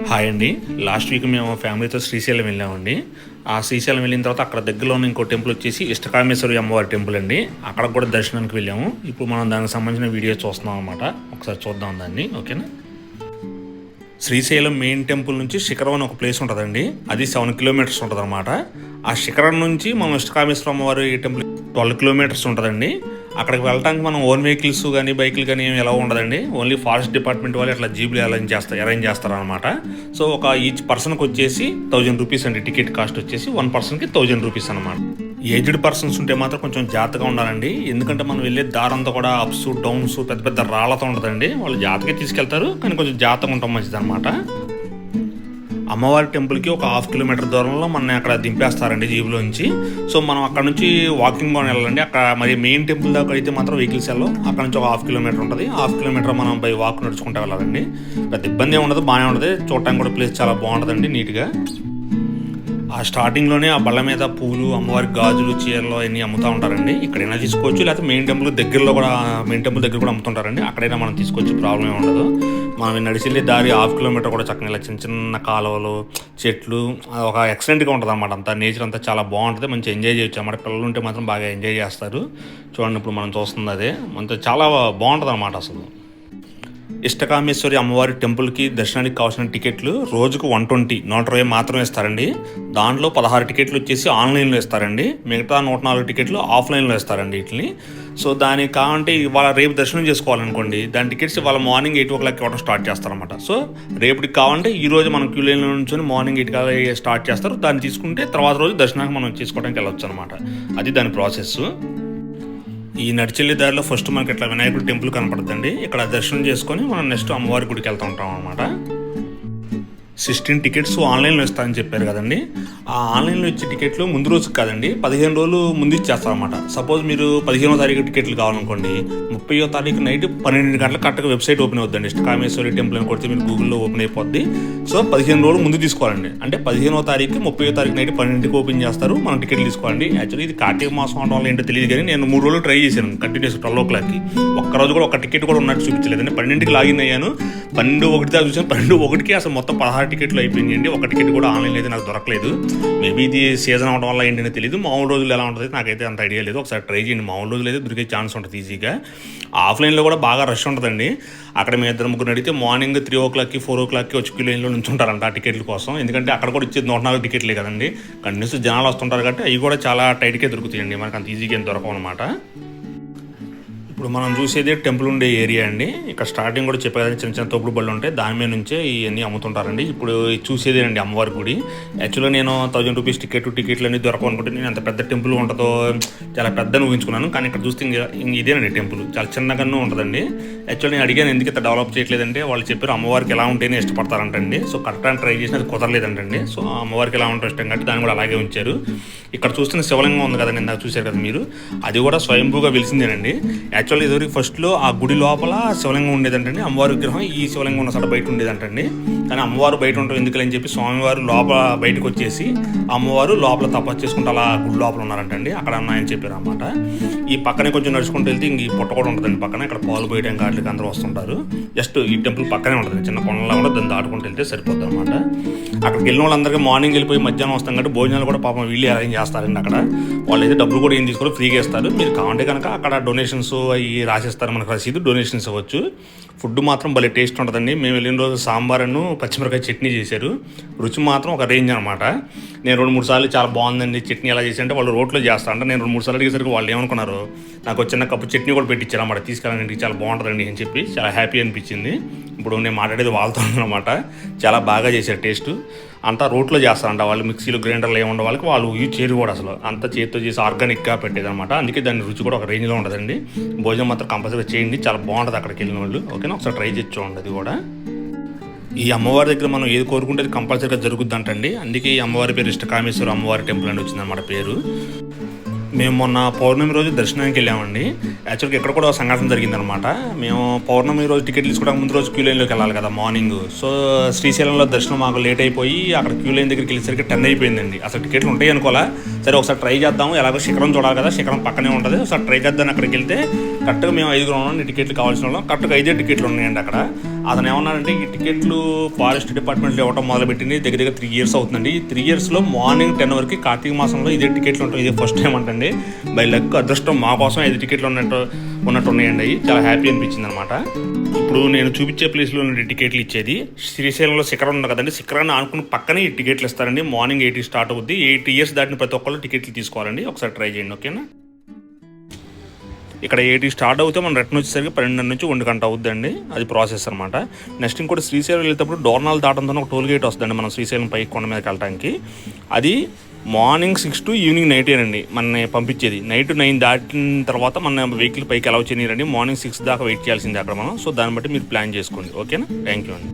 Hi అండి. Last week మేము ఫ్యామిలీతో శ్రీశైలం వెళ్ళామండి. ఆ శ్రీశైలం వెళ్ళిన తర్వాత అక్కడ దగ్గరలో ఉన్న ఇంకో టెంపుల్ వచ్చేసి ఇష్టకామేశ్వరి అమ్మవారి టెంపుల్ అండి. అక్కడ కూడా దర్శనానికి వెళ్ళాము. ఇప్పుడు మనం దానికి సంబంధించిన వీడియో చూస్తున్నాం అనమాట. ఒకసారి చూద్దాం దాన్ని, ఓకేనా. శ్రీశైలం మెయిన్ టెంపుల్ నుంచి శిఖరం అని ఒక ప్లేస్ ఉంటుందండి. అది 7 కిలోమీటర్స్ ఉంటుంది అనమాట. ఆ శిఖరం నుంచి మనం ఇష్టకామేశ్వర అమ్మవారి టెంపుల్ 12 కిలోమీటర్స్ ఉంటుందండి. అక్కడికి వెళ్ళడానికి మనం ఓన్ వెహికల్స్ కానీ బైకులు కానీ ఎలా ఉండదండి. ఓన్లీ ఫారెస్ట్ డిపార్ట్మెంట్ వాళ్ళు అట్లా జీబులు అరేంజ్ చేస్తారనమాట. సో ఈచ్ పర్సన్కి వచ్చేసి 1000 రూపీస్ అండి. టికెట్ కాస్ట్ వచ్చేసి 1 పర్సన్కి 1000 రూపీస్ అనమాట. ఏజ్డ్ పర్సన్స్ ఉంటే మాత్రం కొంచెం జాగ్రత్తగా ఉండాలండి. ఎందుకంటే మనం వెళ్ళే దారంతా కూడా అప్స్ డౌన్స్ పెద్ద పెద్ద రాళ్లతో ఉంటుందండి. వాళ్ళు జాగ్రత్తగా తీసుకెళ్తారు, కానీ కొంచెం జాగ్రత్తగా ఉంటాం మంచిది అనమాట. అమ్మవారి టెంపుల్కి ఒక 1/2 కిలోమీటర్ దూరంలో మన అక్కడ దింపేస్తారండి జీబులోంచి. సో మనం అక్కడ నుంచి వాకింగ్ గా వెళ్ళాలండి. అక్కడ మరి మెయిన్ టెంపుల్ దాకా అయితే మాత్రం వెహికల్స్ వెళ్ళాం. అక్కడ నుంచి ఒక 1/2 కిలోమీటర్ ఉంటుంది. 1/2 కిలోమీటర్ మనం బై వాక్ నడుచుకుంటూ వెళ్ళాలండి. పెద్ద ఇబ్బంది ఏమి ఉండదు, బాగానే ఉంటుంది. చూడటానికి కూడా ప్లేస్ చాలా బాగుంటుందండి, నీట్గా. ఆ స్టార్టింగ్లోనే ఆ బళ్ళ మీద పూలు, అమ్మవారి గాజులు, చీరలు అన్నీ అమ్ముతూ ఉంటారండి. ఇక్కడైనా తీసుకోవచ్చు, లేకపోతే మెయిన్ టెంపుల్ దగ్గరలో కూడా కూడా అమ్ముతుంటారండి. అక్కడైనా మనం తీసుకోవచ్చు, ప్రాబ్లం ఏమి ఉండదు. మనం నడిచి దారి 1/2 కిలోమీటర్ కూడా చక్కగా ఇలా చిన్న చిన్న కాలువలు, చెట్లు, ఒక ఎక్సలెంట్గా ఉంటుంది అనమాట. అంతా నేచర్ అంతా చాలా బాగుంటుంది, మంచి ఎంజాయ్ చేయొచ్చు అన్నమాట. పిల్లలు ఉంటే మాత్రం బాగా ఎంజాయ్ చేస్తారు. చూడండి, ఇప్పుడు మనం చూస్తుంది అదే. మనతో చాలా బాగుంటుంది అనమాట. అసలు ఇష్టకామేశ్వరి అమ్మవారి టెంపుల్కి దర్శనానికి కావాల్సిన టికెట్లు రోజుకు 120 మాత్రమే ఇస్తారండి. దాంట్లో 16 టికెట్లు వచ్చేసి ఆన్లైన్లో ఇస్తారండి. మిగతా 104 టికెట్లు ఆఫ్లైన్లో ఇస్తారండి వీటిని. సో దానికి కావాలంటే ఇవాళ రేపు దర్శనం చేసుకోవాలనుకోండి, దాని టికెట్స్ ఇవాళ మార్నింగ్ 8 o'clock ఇవ్వడం స్టార్ట్ చేస్తారనమాట. సో రేపటికి కావాలంటే ఈ రోజు మనం క్యూ లైన్లో నుంచి మార్నింగ్ 8 స్టార్ట్ చేస్తారు. దాన్ని తీసుకుంటే తర్వాత రోజు దర్శనానికి మనం చేసుకోవడానికి వెళ్ళొచ్చు అనమాట. అది దాని ప్రాసెస్. ఈ నడిచెల్లి దారిలో ఫస్ట్ మనకి ఇట్లా వినాయకుడి టెంపుల్ కనపడుతుందండి. ఇక్కడ దర్శనం చేసుకొని మనం నెక్స్ట్ అమ్మవారి గుడికి వెళ్తూ ఉంటాం అనమాట. 16 టికెట్స్ ఆన్లైన్లో ఇస్తారని చెప్పారు కదండి. ఆ ఆన్లైన్లో ఇచ్చే టికెట్లు ముందు రోజుకి కాదండి, 15 రోజులు ముందు ఇచ్చేస్తారనమాట. సపోజ్ మీరు 15వ తారీఖు టికెట్లు కావాలనుకోండి, 30వ తారీఖు నైట్ 12 గంటలకు కరెక్ట్గా వెబ్సైట్ ఓపెన్ అవుతుందండి. ఇష్టకామేశ్వరి టెంపుల్ అని కొడితే మీరు గూగుల్లో ఓపెన్ అయిపోద్ది. సో 15 రోజులు ముందు తీసుకోవాలండి. అంటే 15వ తారీఖు 30వ తారీఖు నైట్ 12కి ఓపెన్ చేస్తారు. మనం టికెట్లు తీసుకోవాలండి. యాక్చువల్లీ ఇది కార్తీక మాసం అవడం వల్ల ఏంటో తెలియదు, కానీ నేను 3 రోజులు ట్రై చేశాను కంటిన్యూస్ 12 o'clockకి. ఒక్కరోజు కూడా ఒక టికెట్ కూడా ఉన్నట్టు చూపించలేదండి. 12కి లాగిన్ అయ్యాను, 12:01 దాకా చూసాను. 12:01కి అసలు మొత్తం 16 టికెట్లు అయిపోయిందండి. ఒక టికెట్ కూడా ఆన్లైన్లో అయితే నాకు దొరకలేదు. మేబీ ఇది సీజన్ అవడం వల్ల ఏంటనే తెలియదు. మామూలు రోజులు ఎలా ఉంటుంది నాకైతే అంత ఐడియా లేదు. ఒకసారి ట్రై చేయండి. మామూలు రోజులు అయితే దొరికే ఛాన్స్ ఉంటుంది ఈజీగా. ఆఫ్లైన్లో కూడా బాగా రష్ ఉంటుందండి. అక్కడ మేము 2-3 అడిగితే మార్నింగ్ 3 o'clockకి 4 o'clockకి వచ్చి క్యూ లైన్లో నుంచి ఉంటారంట ఆ టికెట్ల కోసం. ఎందుకంటే అక్కడ కూడా ఇచ్చేది 104 టికెట్లే కదండి. కంటిన్యూస్ జనాలు వస్తుంటారు కాబట్టి అవి కూడా చాలా టైట్గా దొరుకుతాయండి. మనకు అంత ఈజీగా ఏం దొరకవు అనమాట. ఇప్పుడు మనం చూసేది టెంపుల్ ఉండే ఏరియా అండి. ఇక్కడ స్టార్టింగ్ కూడా చెప్పే చిన్న చిన్న తోపుడు బళ్ళు ఉంటాయి, దాని మీద నుంచే ఇవన్నీ అమ్ముతుంటారండి. ఇప్పుడు చూసేదేనండి అమ్మవారి గుడి. యాక్చువల్గా నేను 1000 రూపీస్ టికెట్లు అన్నీ దొరకవు అనుకుంటే నేను అంత పెద్ద టెంపుల్ ఉంటుందో చాలా పెద్దని ఊహించుకున్నాను. కానీ ఇక్కడ చూస్తే ఇదేనండి టెంపుల్, చాలా చిన్నగానే ఉంటుందండి. యాక్చువల్లీ నేను అడిగాను ఎందుకు ఇంత డెవలప్ చేయట్లేదంటే వాళ్ళు చెప్పారు అమ్మవారికి ఎలా ఉంటేనే ఇష్టపడతారంటండి. సో కరెక్ట్ అని ట్రై చేసిన అది కుదరలేదంటండి. సో అమ్మవారికి ఎలా ఉంటే ఇష్టం కాబట్టి దాన్ని కూడా అలాగే ఉంచారు. ఇక్కడ చూస్తున్న శివలింగం ఉంది కదండి, ఇందాక చూశారు కదా మీరు, అది కూడా స్వయంభూగా వెలిసిందేనండి. యాక్చువల్లీ ఇదివరకు ఫస్ట్లో ఆ గుడి లోపల శివలింగం ఉండేదంటండి. అమ్మవారి విగ్రహం ఈ శివలింగం ఉన్న సైడ్ బయట ఉండేదంటండి. కానీ అమ్మవారు బయట ఉంటారు ఎందుకని చెప్పి స్వామివారు లోపల బయటకు వచ్చేసి అమ్మవారు లోపల తపస్సు చేసుకుంటూ అలా గుడి లోపల ఉన్నారంటండి. అక్కడ ఉన్నాయని చెప్పారు అన్నమాట. ఈ పక్కనే కొంచెం నడుచుకుంటూ వెళ్తే ఇంక ఈ పుట్ట కూడా ఉంటుందండి పక్కన. ఇక్కడ పాలు పోయడానికి వాటికి అందరూ వస్తుంటారు. జస్ట్ ఈ టెంపుల్ పక్కనే ఉంటుంది, చిన్న కొండలా కూడా దాన్ని దాటుకుంటూ వెళ్తే సరిపోద్ది అనమాట. అక్కడికి వెళ్ళిన వాళ్ళందరికీ మార్నింగ్ వెళ్ళిపోయి మధ్యాహ్నం వస్తాం కాబట్టి భోజనాలు కూడా పాపం వీళ్ళు అరేంజ్ చేస్తారండి. అక్కడ వాళ్ళు అయితే డబ్బులు కూడా ఏం తీసుకొని ఫ్రీగా ఇస్తారు. మీరు కావాలంటే కనుక అక్కడ డొనేషన్స్ అవి రాసిస్తారు, మనకు రసీదు, డొనేషన్స్ ఇవ్వచ్చు. ఫుడ్ మాత్రం భలే టేస్ట్ ఉంటుందండి. మేము వెళ్ళిన రోజు సాంబార్ను పచ్చిమిరకాయ చట్నీ చేశారు. రుచి మాత్రం ఒక రేంజ్ అనమాట. నేను 2-3 సార్లు చాలా బాగుందండి చట్నీ ఎలా చేశారంటే వాళ్ళు రోట్లో చేస్తా అంటే నేను 2-3 సార్లు అడిగేసరికి వాళ్ళు ఏమనుకున్నారు, నాకు చిన్న కప్పు చట్నీ కూడా పెట్టించారు అన్నమాట. తీసుకెళ్ళండి ఇంటికి, చాలా బాగుంటుందండి అని చెప్పి చాలా హ్యాపీ అనిపించింది. ఇప్పుడు నేను మాట్లాడేది వాళ్ళతో అనమాట. చాలా బాగా చేశారు టేస్ట్. అంతా రోట్లో చేస్తారంట వాళ్ళు, మిక్సీలు గ్రైండర్లు ఏముండే వాళ్ళకి వాళ్ళు యూజ్ చేయరు కూడా. అసలు అంతా చేతితో చేసి ఆర్గానిక్గా పెట్టేది అనమాట. అందుకే దాని రుచి కూడా ఒక రేంజ్లో ఉంటుందండి. భోజనం మాత్రం కంపల్సరీగా చేయండి, చాలా బాగుంటుంది అక్కడికి వెళ్ళిన వాళ్ళు. ఓకేనా, ఒకసారి ట్రై చేసి చూడండి. అది కూడా ఈ అమ్మవారి దగ్గర మనం ఏది కోరుకుంటే అది కంపల్సరీగా జరుగుద్ది అంటండి. అందుకే ఈ అమ్మవారి పేరు ఇష్టకామేశ్వరి అమ్మవారి టెంపుల్ అని వచ్చిందన్నమాట పేరు. మేము మొన్న పౌర్ణమి రోజు దర్శనానికి వెళ్ళామండి. యాక్చువల్గా ఇక్కడ కూడా సంఘటన జరిగిందనమాట. మేము పౌర్ణమి రోజు టికెట్ తీసుకోవడానికి ముందు రోజు క్యూ లైన్లోకి వెళ్ళాలి కదా మార్నింగ్. సో శ్రీశైలంలో దర్శనం మాకు లేట్ అయిపోయి అక్కడ క్యూ లైన్ దగ్గరికి వెళ్ళేసరికి 10 అయిపోయిందండి. అసలు టికెట్లు ఉంటాయి అనుకోవాలా. సరే ఒకసారి ట్రై చేద్దాము, ఎలాగో శిఖరం చూడాలి కదా, శిఖరం పక్కనే ఉంటుంది, ఒకసారి ట్రై చేద్దాం. అక్కడికి వెళ్తే కరెక్ట్గా మేము 5 ఉన్నాం, టికెట్లు కావాల్సిన వాళ్ళం. కరెక్ట్గా 5 టికెట్లు ఉన్నాయండి అక్కడ. అతను ఏమన్నారంటే ఈ టికెట్లు ఫారెస్ట్ డిపార్ట్మెంట్లో ఇవ్వడం మొదలుపెట్టింది దగ్గర 3 years అవుతుందండి. ఈ 3 yearsలో మార్నింగ్ 10 వరకు కార్తీక మాసంలో ఇదే టికెట్లు ఉంటాయి. ఇదే ఫస్ట్ టైం అంటండి. బై లక్ అదృష్టం మా కోసం 5 టికెట్లు ఉన్నట్టు ఉన్నాయండి. అవి చాలా హ్యాపీ అనిపించింది అనమాట. ఇప్పుడు నేను చూపించే ప్లేస్లో ఉన్న టికెట్లు ఇచ్చేది శ్రీశైలంలో శిఖరం ఉంది కదండి, శిఖరాన్ని ఆనుకుని పక్కనే ఈ టికెట్లు ఇస్తారండి. మార్నింగ్ 8 స్టార్ట్ అవుద్ది. 8 years దాటిన ప్రతి ఒక్కళ్ళు టికెట్లు తీసుకోవాలండి. ఒకసారి ట్రై చేయండి, ఓకేనా. ఇక్కడ 8 స్టార్ట్ అవుతే మనం రిటర్న్ వచ్చేసరికి 12 నుంచి 1 గంట అవుద్దండి. అది ప్రాసెస్ అనమాట. నెక్స్ట్ ఇంకోటి శ్రీశైలం వెళ్తేప్పుడు డోర్నాల్ దాటంతో ఒక టోల్ గేట్ వస్తుందండి మనం శ్రీశైలం పై కొండ మీదకి వెళ్ళడానికి. అది మార్నింగ్ 6 to ఈవినింగ్ 9 అండి మన పంపించేది. నైట్ 9 దాటిన తర్వాత మన వెహికల్ పైకి ఎలా వచ్చేయండి. మార్నింగ్ 6 దాకా వెయిట్ చేయాల్సింది అక్కడ మనం. సో దాన్ని బట్టి మీరు ప్లాన్ చేసుకోండి, ఓకేనా. థ్యాంక్ యూ అండి.